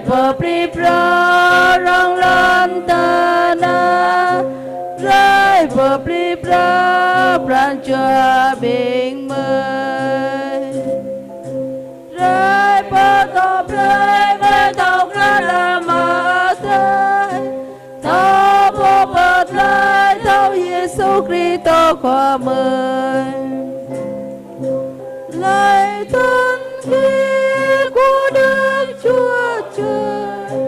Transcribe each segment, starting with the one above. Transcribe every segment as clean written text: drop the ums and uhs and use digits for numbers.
phở pri pra rong lan ta na rơi phở pri pra pran chua bình mời rơi phở tộc rơi với tộc ra là mà thế thâu phở phật rơi thâu Giêsu Kitô khoa mời lời thân kia của Đức Chúa Trời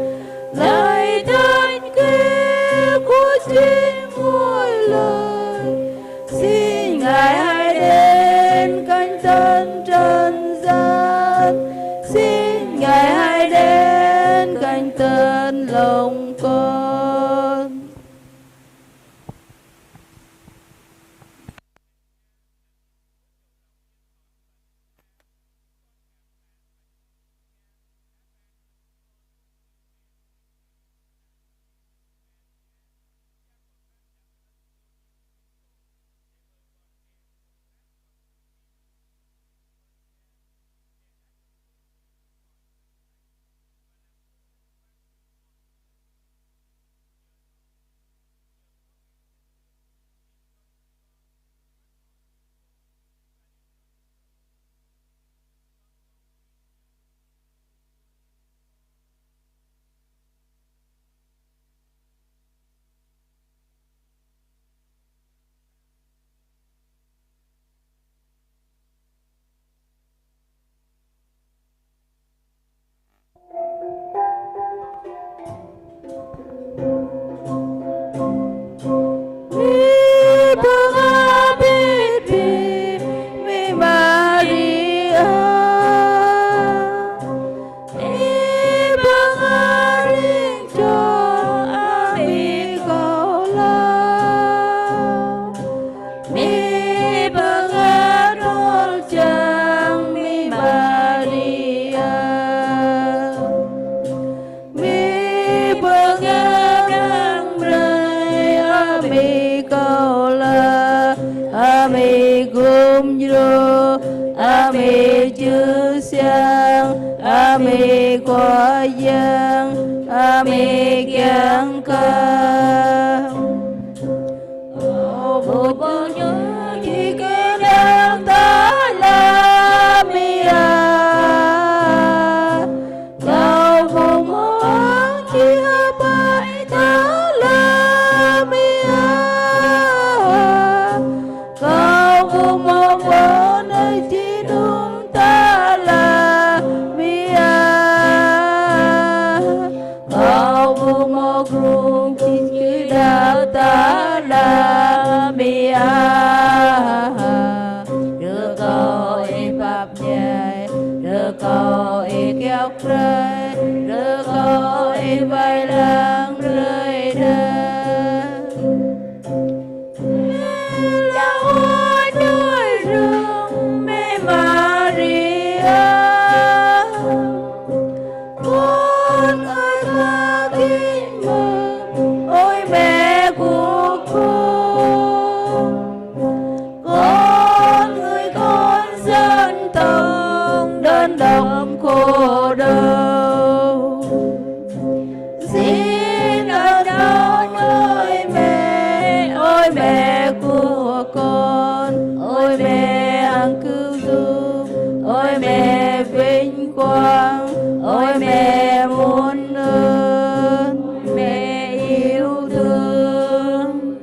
lời thân kia của chính mỗi lời xin Ngài hãy đến cánh tân trần gian xin Ngài hãy đến cánh tân lòng con. Ami quả giang Ami giang ca Ô bồ nhớ chỉ kê đang ta la mi à Cầu vô mong chỉ bãi ta la mi à Cầu vô mong vô nơi chỉ đúng ta la mi à Cầu vô mong rung chỉ đạo ta la mi à Đưa cầu y pháp nhạy Đưa cầu y kéo rơi Đưa cầu y vai lang rơi đất Là hoa núi rừng mẹ Maria Con ơi ta kính mừng Ôi mẹ của con con dân tộc đơn độc khổ đau xin ơn ơn ôi mẹ của con ôi mẹ hằng cứu giúp ôi mẹ vinh quang ôi mẹ muôn ơn mẹ yêu thương.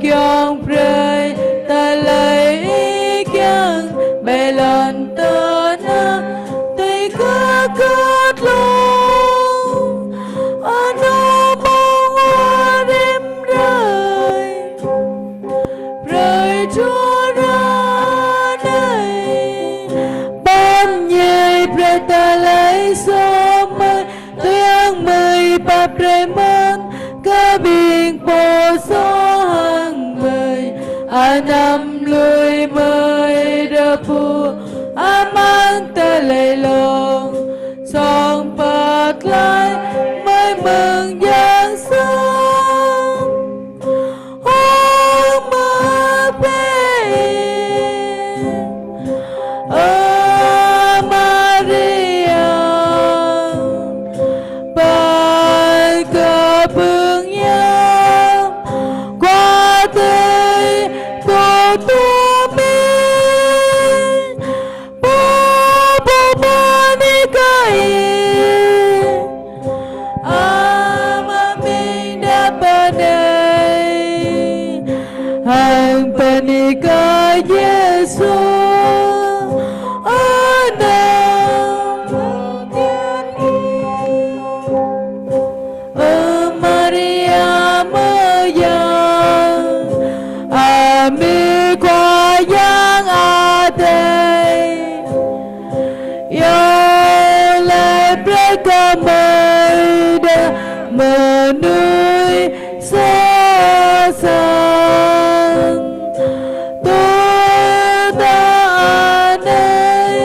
kyong pray ta lấy ý kiêng bề lần tơ na tay cơ cất luôn nó bông hoa đêm rơi chúa ra đây ban nhảy pray ta lấy số mây tiếng mây bạp rơi mơn cơ biển bồ số hàng mây nằm lùi mây đờ phù mang ta lấy lòng song bật lại mới mừng giáng sinh oh my baby oh Maria bài cờ phương nhau qua tới cô tu mi bố ni kai ama mình đã bên đây hàng bên ni kai Giêsu Maria maya ami qua giang đây yo lại break cơ mây đa mờ núi xa xa tôi ta đây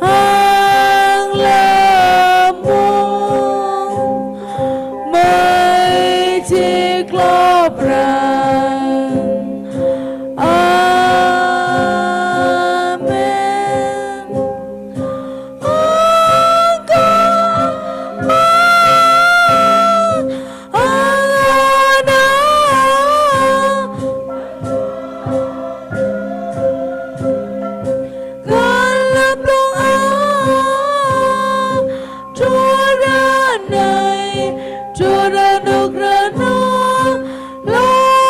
hàng làm muôn mây chiếc lốp ràng amen Chúa ra nước ra nó lo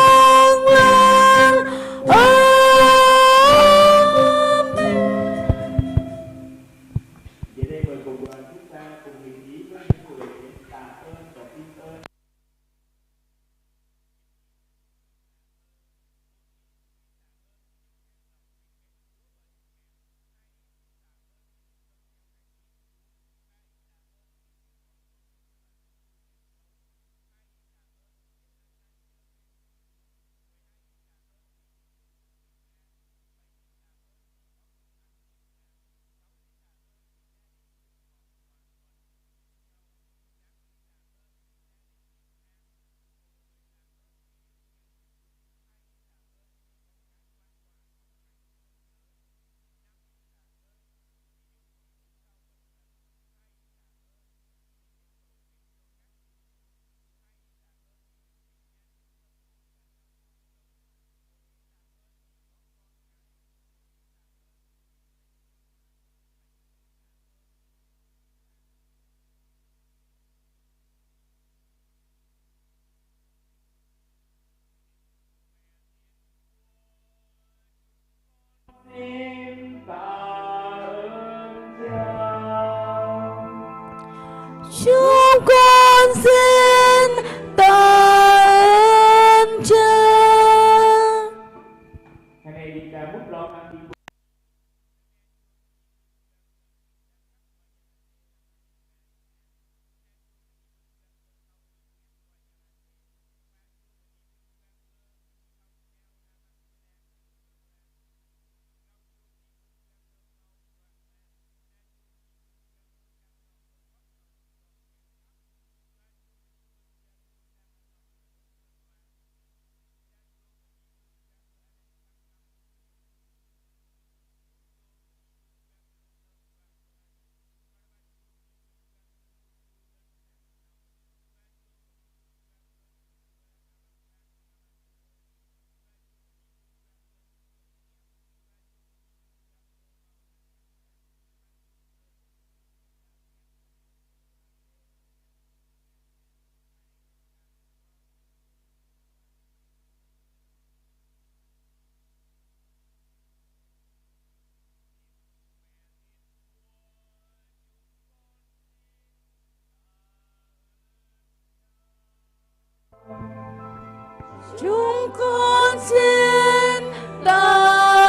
Chúng con xin tạ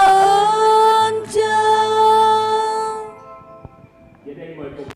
ơn Cha. Giờ đây mời cùng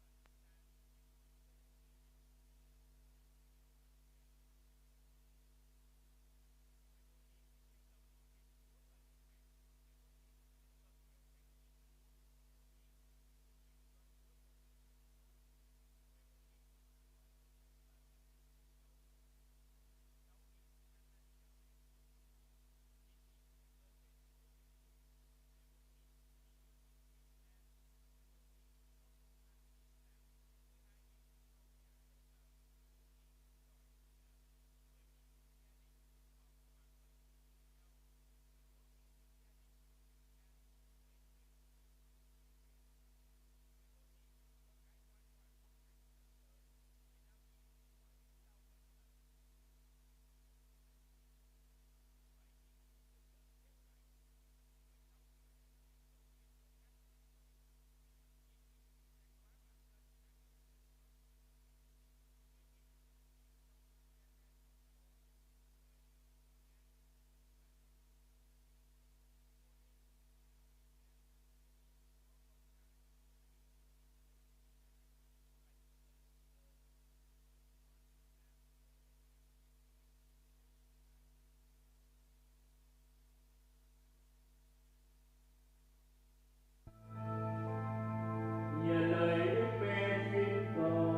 nhờ lời Đức Mẹ xin cầu,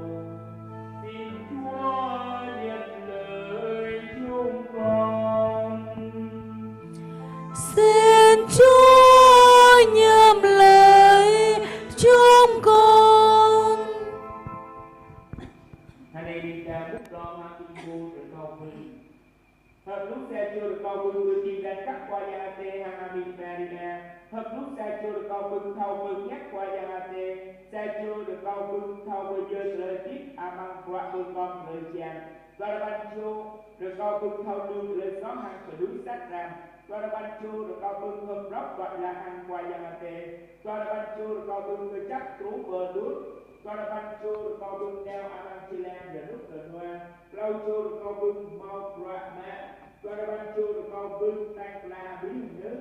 xin Chúa nhận lời chúng con. Xin Chúa nhậm lời chúng con. Hai này đi ra bút lo mang tin vô được cầu mừng. Hợp lúc xe chưa được cầu mừng người tìm đánh cắt qua gia tê hàng amin marina. Hợp lúc xe chưa được cầu mừng thầu mừng nhắc qua gia tê. Xe chưa được cầu mừng thầu mừng chơi lời tiếp amang qua mừng con lời chàng. Và là ban chô được cầu mừng thầu lưu lời xóm hàng và đúng sát rằng. Và là ban chô được cầu mừng hợp rốc gọi là hàng qua gia tê. Và là ban chô được cầu mừng người chắc trú vờ đút. Và là ban chô được cầu mừng neo amang chi lam và lúc lần hoa. Lâu chô được cầu mừng mau quả mẹ. Và là ban chô được cầu mừng tăng là bí hình nước.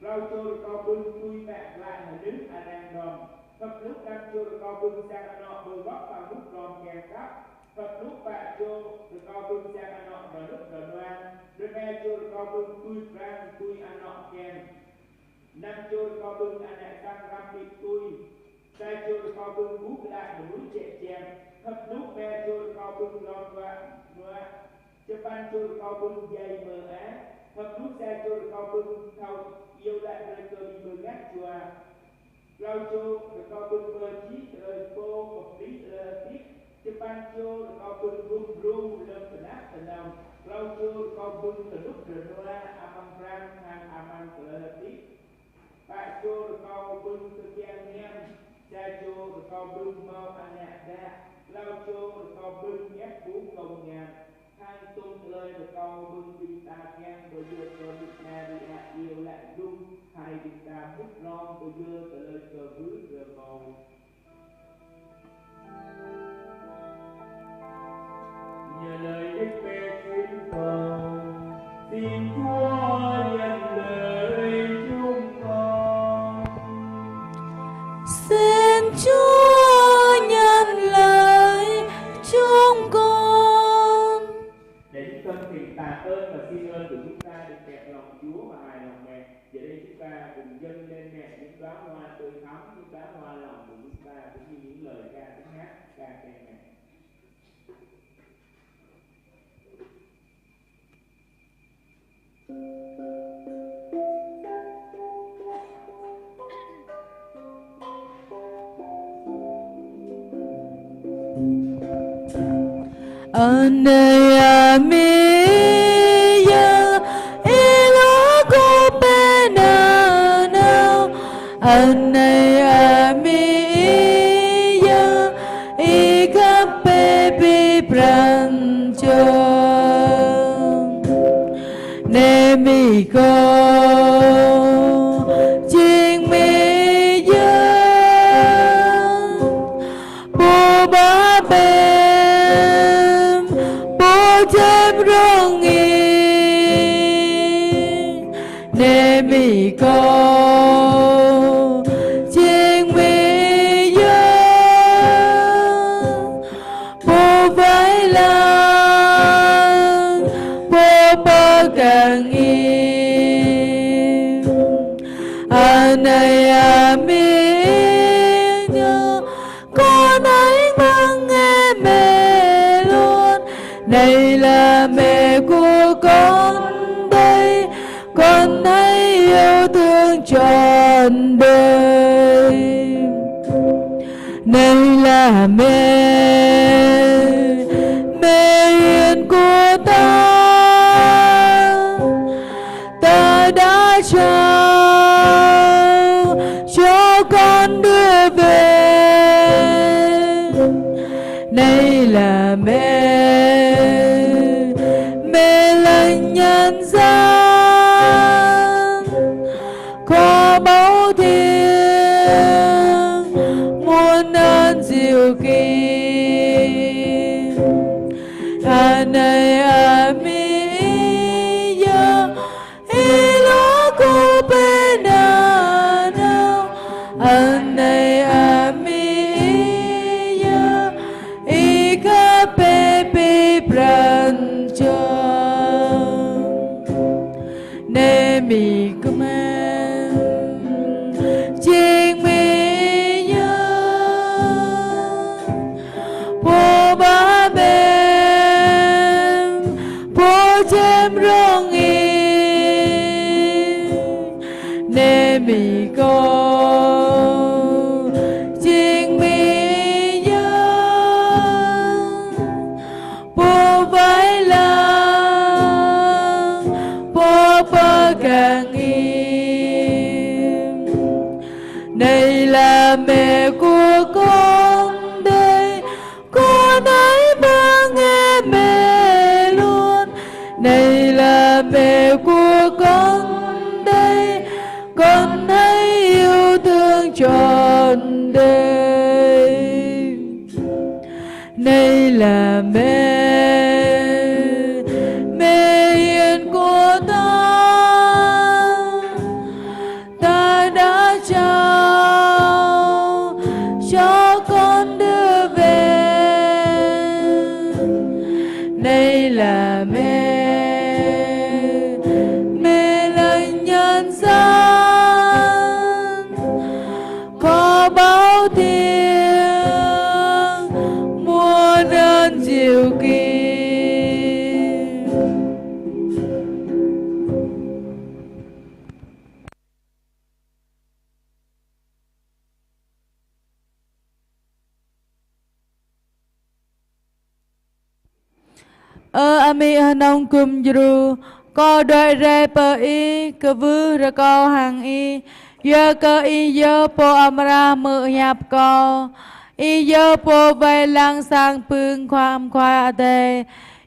Lâu chô được cầu mừng tui mẹ lại hình nước à đang đòn. Hợp lúc đang chô được cầu mừng sang anh nọ bờ góc vào lúc đòn kèm cắp. Hợp lúc bạ chô được cầu mừng sang anh nọ và lúc đòn hoa. Đôi nghe chô được cầu mừng tui prang tui anh nọ kèm. Năm chô được cầu mừng anh lại sang ram bị tui. Sai chô được cầu mừng bút lại một núi trẻ chèm. Hợp lúc mẹ chô được cầu mừng lon và ngoa. Cho ban chô được cầu mừng dày mờ á. Hợp lúc xe chô được cầu mừng thầu yêu lại lời cơ đi mơ ngát chùa. Lâu chô được cầu mừng mơ chít lời cô một tí tiếp. Cho ban chô được cầu mừng rung rung lâm thần ác thần đồng. Lâu chô được cầu mừng từ lúc rửa noa amang rang hàng amang cơ tiếp. Bạn chô được cầu mừng từ gian nhem. Xe chô được cầu mừng mau anh nhạc ra. Lâu chô được cầu mừng nhét bú cầu ngàn. Hai tung lời được cầu mừng vì ta khen bởi dưa cho Đức Maria yêu lại dung. Hai vì ta bút lon bởi dưa từ lời cờ vứ rửa màu. Nhờ lời Đức Mẹ xin cầu, xin Chúa nhận lời chúng con. Xin Chúa nhận lời chúng con. Để chúng tâm thiện tạ ơn và xin ơn của chúng ta được đẹp lòng Chúa và hài lòng mẹ. Giờ đây chúng ta cùng dâng lên mẹ những đóa hoa tươi thắm, những đóa hoa lòng của chúng ta cũng như những lời ca tiếng hát ca khen mẹ. Ane amiya ilago benana. Ane amiya ikape bibranjo. Nemiko ching mi dân bố ba bem bố thêm rồi. nề mì cô chiên mi dơ bố vái lan bố bơ càng yên này mi nhớ con ấy mang nghe mẹ luôn này là mẹ của con đây con hãy yêu thương trọn đời này là mẹ hiền của ta đã trao cho con đưa về này là mẹ là nhân gian có báu thiêng muôn ơn diệu kỳ này mi giờ lo cô bên nào này mi giờ ka pepe pran cho nè mi kuman chieng mi nhớ po ba bem po chem rong y nè mi cô chieng mi nhớ po vái lan po bơ càng im này là mẹ của con đây con ấy mang nghe mẹ luôn này là mẹ của con đây con hãy yêu thương trọn đời này là mẹ hiền của ta đã trao cho con đưa về này là mẹ là nhân gian có báu thiêng muôn ơn diệu kỳ ami hanong kum juru co đôi rê pơ y cơ vư ra co hàng y dơ cơ y dơ po amra mự nhạp co y dơ po vây lang sang pương khoam khoa tê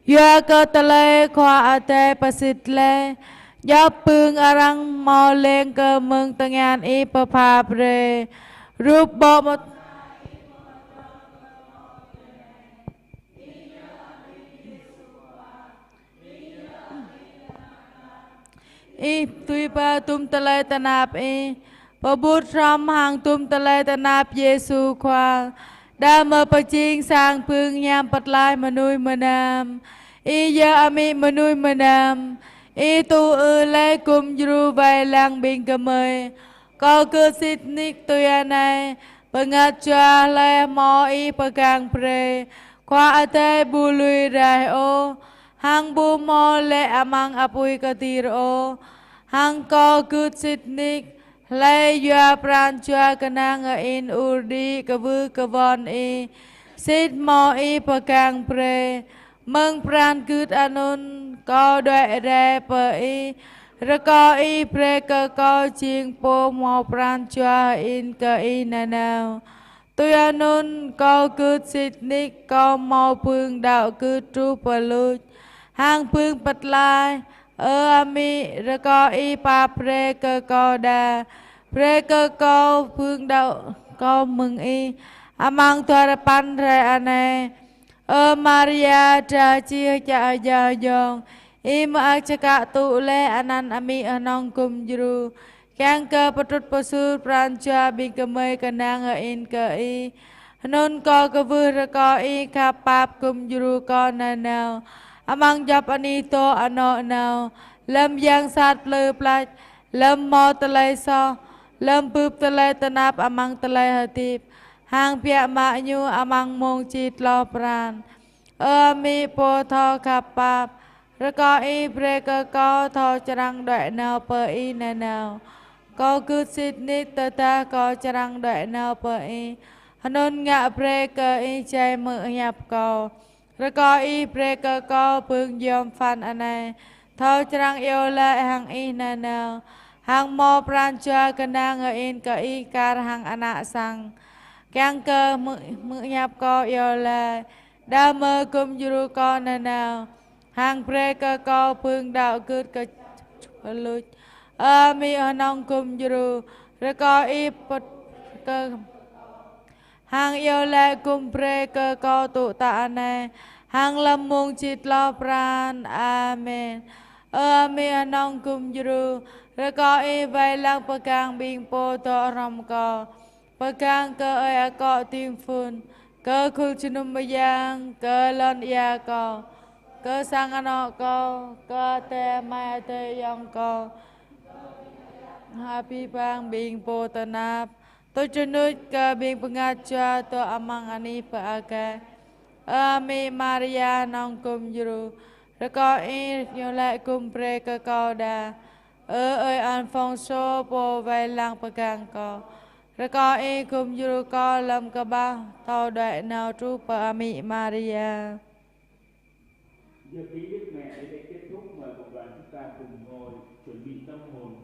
dơ cơ tà lê khoa tê pa xịt lê dơ pương arang mò lên cơ mừng tà ngàn y pa phạp rê rúp bộ một y tùy pa tum tà lê tà nạp y pa bút rõm hàng tum tà lê tà nạp Giê-xu khoa đa mơ pa chiên sang pương nham pat lai mà nuôi mà nam y dơ ami mà nuôi mà nam y tu lê kum juru vay lang bình cơ mời có cơ xít ních tùy này pa ngát choa lê mò y pa càng pre khoa ate bu lui rai ô hàng bu mò lê amang apui ka tir ô hàng co cút xít ních lê doa pran choa ka nang in urdi ka vư ka von y xít mò y pa càng pre mừng pran cút anun co đoại rê pa y ra co y pre ka co chieng po mò pran choa in ka y na nào tôi anun co cút xít ních co mò pương đạo cút tru pa lụt hàng pương pat lai ami ra co y pa pre ka co đa pre ka co pương đạo co mừng y amang thoa pan re ane Maria cha chia cha gia dòng im achaka tu le anan ami anong kum juru kang ke patut pasur prancha bingkamai kanang in ke I non ko ke vur ko I kapap kum juru ko na nào amang jap ani to ano nào lâm giang sát lơ plach lâm mò tele so lâm pup tele tanap amang tele hatip hang pia ma nyu amang mong chit lo pran mi po tho kapap rồi có y bre cơ có thọ trăng đợi nào per y nè nào có cứ xịt nít tơ ta có trăng đợi nào per y hnon ngạ bre cơ y chạy mự nhập có rồi có y bre cơ có phương dòm phan anh này thọ trăng yêu lại hàng y nè nào hàng mò pran cho cái nàng ở in cơ y car hàng anh sang càng cơ mự nhập có yêu lại đa mơ cùng duru con nè nào hàng pre cơ co phương đạo cướp cơ lụt mi ở nông cùng duru rồi có y bật cơ hàng yêu lệ cùng pre cơ co tụ tạ này hàng lâm mong chít lo pran amen mi ở nông cùng duru rồi có y vay lăng bậc càng bình po to ram co bậc càng cơ ơi co tim phun cơ khu chunum bayang cơ lon ya co cơ sang ano co cơ te mai te yong co happy bang bing po tanap to chunut cơ bing pengaca to amang ani pa aka ami Maria nong kum juru rồi có y nhiều lại kum pre cơ co đà ơi Alfonso po vai lang pegang co rồi có y kum juru co lâm cơ ba thâu đại nào tru pa ami Maria. Giờ kính Đức Mẹ đến đây kết thúc, mời cộng đoàn chúng ta cùng ngồi chuẩn bị tâm hồn